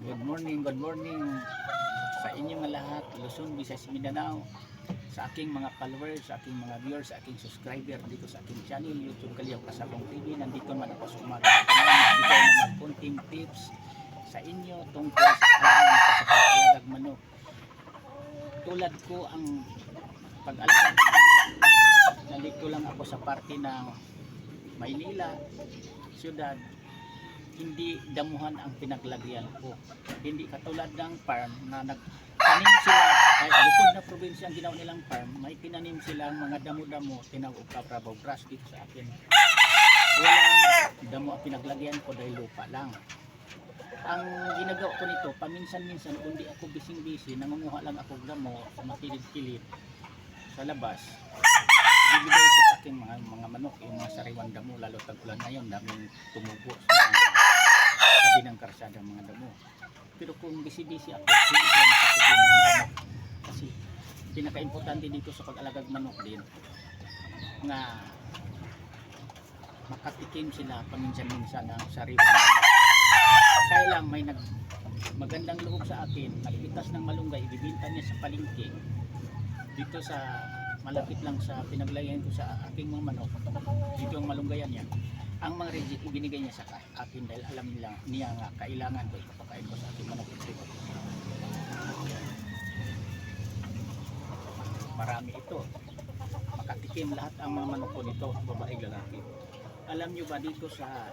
good morning sa inyong lahat, Luzon, Visayas, Mindanao, sa aking mga followers, sa aking mga viewers, sa aking subscriber dito sa aking channel, YouTube Kalihok Kasabong TV. Nandito man ako sa umaga nagbigay ng mga konting tips sa inyo tungkol sa alaman sa pag-alagang manok. Tulad ko ang pag-alagang manok, nandito lang ako sa parte ng Maynila, siyudad. Hindi damuhan ang pinaglagyan ko. Hindi katulad ng farm na nagtanim sila, kahit bukod na probinsya ang ginawa nilang farm, may tinanim silang mga damo-damo, tinawag Carabao grass dito sa akin. Walang damo ang pinaglagyan ko dahil lupa lang. Ang ginagawa ko nito, paminsan-minsan, kundi ako bising-busy, nangunguha lang ako damo sa makilid-kilid sa labas. Bibigay ko sa aking mga manok, yung mga sariwang damo, lalo tag-ulan ngayon, daming tumubo sa tabi ng karsada mga damo. Pero kung busy-busy ako, hindi ko makatikim ng damo. Kasi pinaka-importante dito sa pag-alagag manok din, nga makatikim sila paminsan-minsan ng sariwang damo. Kaya lang may magandang loob sa akin, nagpitas ng malunggay, ibibinta niya sa palengke dito sa malapit lang sa pinaglayan ko sa aking mga manok. Dito ang malunggayan niya. Ang mga reject ibinigay niya sa akin dahil alam niya nga kailangan ko ipapakain ko sa aking manok. Marami ito. Makatikim lahat ang mga manok ko nito, babae lalaki. Alam niyo ba dito sa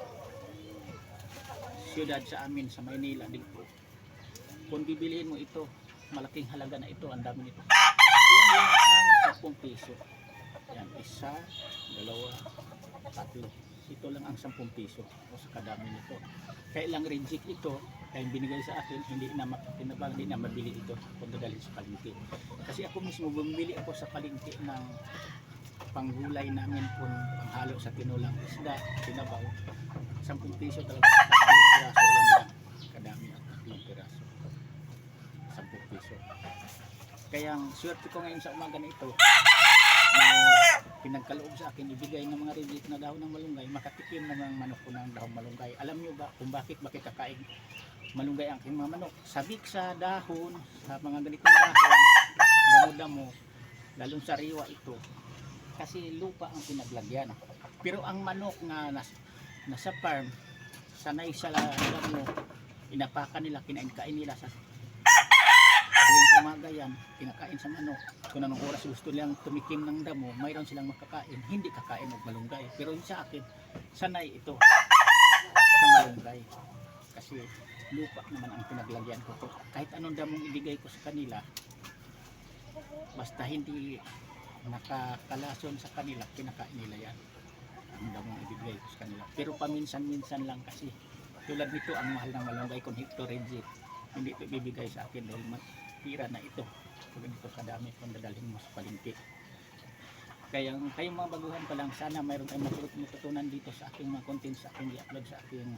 siyudad sa amin sa Maynila dito, kung bibilihin mo ito, malaking halaga na ito, ang dami nito. Yan ang 10 piso. Yan, isa, dalawa, tatlo. Ito lang ang 10 piso o sa kadami nito. Kaya lang reject ito, kaya binigay sa akin, hindi na mabili ito kung dadalhin sa palengke. Kasi ako mismo bumili ako sa palengke ng panggulay namin kung panghalo sa tinulang isda, tinabaw. 10 piso talaga sa 3 piraso, yan lang. Kadami ang 3 piraso. 10 piso. Kaya ang swerte ko ngayon sa umaga na ito, na pinagkaloob sa akin, ibigay ng mga reject na dahon ng malunggay, makatikim ng mga manok ko ng dahon malunggay. Alam nyo ba kung bakit kakain malunggay ang aking mga manok? Sabik sa dahon, sa mga ganitong dahon, damo-damo, lalong sariwa ito, kasi lupa ang pinaglagyan. Pero ang manok na nasa farm, sanay sa damo, inapakan nila, kinain nila sa tuwing umaga yan, kinakain sa manok. Kung anong oras gusto nilang tumikim ng damo, mayroon silang makakain, hindi kakain ng malunggay. Pero sa akin, sanay ito sa malunggay. Kasi lupa naman ang pinaglagyan ko. Kahit anong damong ibigay ko sa kanila, basta hindi nakakalason sa kanila, kinakain nila yan. Ang damong ibigay ko sa kanila. Pero paminsan-minsan lang kasi. Tulad nito, ang mahal ng malunggay kung Hector reject, hindi ito ibibigay sa akin dahil tira na ito. Kung ito kadami kung dadalhin mo sa palengke. Kaya kayong mga baguhan pa lang, sana mayroon tayong matutunan dito sa aking mga content, sa aking i-upload sa aking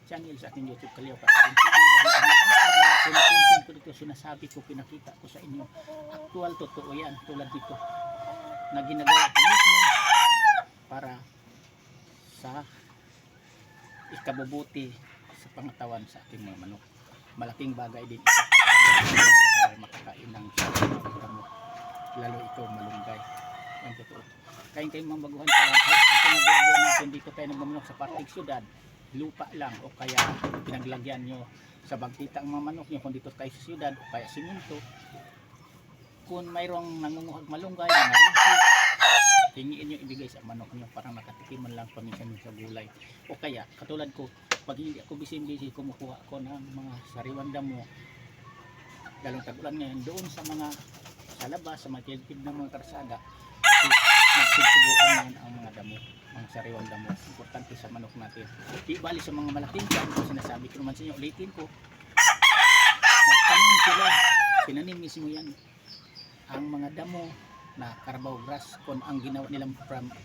channel, sa aking YouTube Kalihok Kasabong TV. Dahil ang content ko dito, sinasabi ko, pinakita ko sa inyo, actual, totoo yan. Tulad dito na ginagawa ko mismo para sa ikabubuti sa pangatawan sa ating mga manok. Malaking bagay din ito para makakain ng damo, lalo ito malunggay. Yan totoo. Kayong mga baguhan pa lang, ito naglagyan natin dito tayo nagmamanok sa parting syudad, lupa lang o kaya pinaglagyan nyo sa bagtita ang mga manok nyo kung dito tayo sa syudad o kaya siminto. Kung mayroong nangunguhag malunggay, mga reject, hingiin nyo ibigay sa manok nyo para nakatikiman lang paminsan sa gulay. O kaya katulad ko, pag hindi ako busy kumukuha ako ng mga sariwang damo, dalawang tag-ulan ngayon, doon sa labas, sa mga kilid ng mga karsada, nagsusubukan ngayon ang mga damo, mga sariwang damo. Importante sa manok natin. Di bali sa mga malaking dyan, sinasabi ko naman sa inyo, ulitin ko, nagtanim sila, pinanim mismo yan ang mga damo na Carabao grass. Kung ang ginawa nilang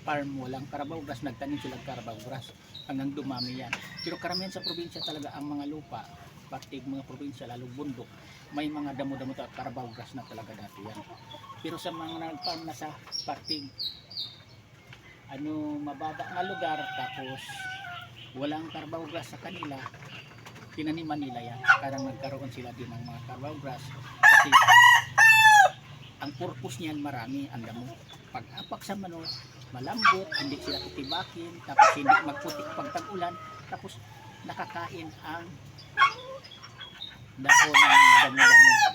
farm walang Carabao grass, nagtanim sila Carabao grass hanggang dumami yan. Pero karamihan sa probinsya talaga ang mga lupa, pati mga probinsya lalo bundok, may mga damo-damo at Carabao grass na talaga dati yan. Pero sa mga nag-farm na sa parting mababa nga lugar, tapos walang Carabao grass sa kanila, tinaniman nila yan. Parang nagkaroon sila din ng mga carabao grass. Kasi ang purpose niyan marami, ang damo. Pag-apak sa manok, malambot, hindi sila titibakin, tapos hindi magputik pag tag-ulan, tapos nakakain ang dahon ng damo-damo sa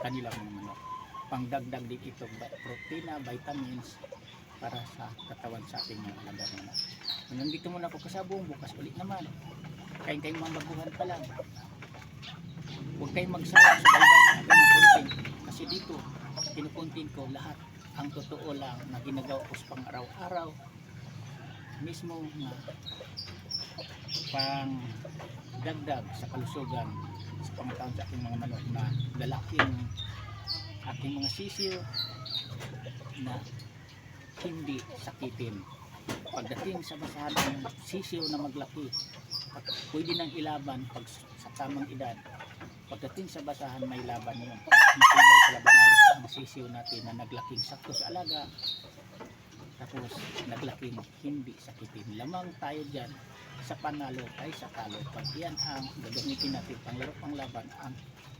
kanilang mga manok. Pangdagdag din ito protina, vitamins para sa katawan sa ating mga alaga manok. Hanggang dito muna ako kasabong, bukas ulit naman. Kain kayong mga baguhan pa lang. Huwag kayong magsawa sa baybay na aking mga content. Kasi dito, kinukontent ko lahat ang totoo lang na ginagawa ko sa pang araw-araw. Mismo na pang dagdag sa kalusugan sa pangataon sa aking mga manok na dalaking aking mga sisiyo na hindi sakitin. Pagdating sa basahan ng sisiyo na maglaki, pwede nang ilaban pag sa tamang edad. Pagdating sa basahan may laban yun. Matibay sa labanan ang sisiyo natin na naglaking sakto sa alaga, tapos naglaking hindi sakitin. Lamang tayo dyan sa panalo ay sa talo. Pag yan ang gagamitin natin panglaro panglaban, ang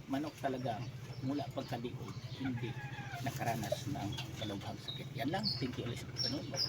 manok talagang mula pagkaliog hindi nakaranas ng kalughang sakit. Yan lang. Thank you ulit sa panonood.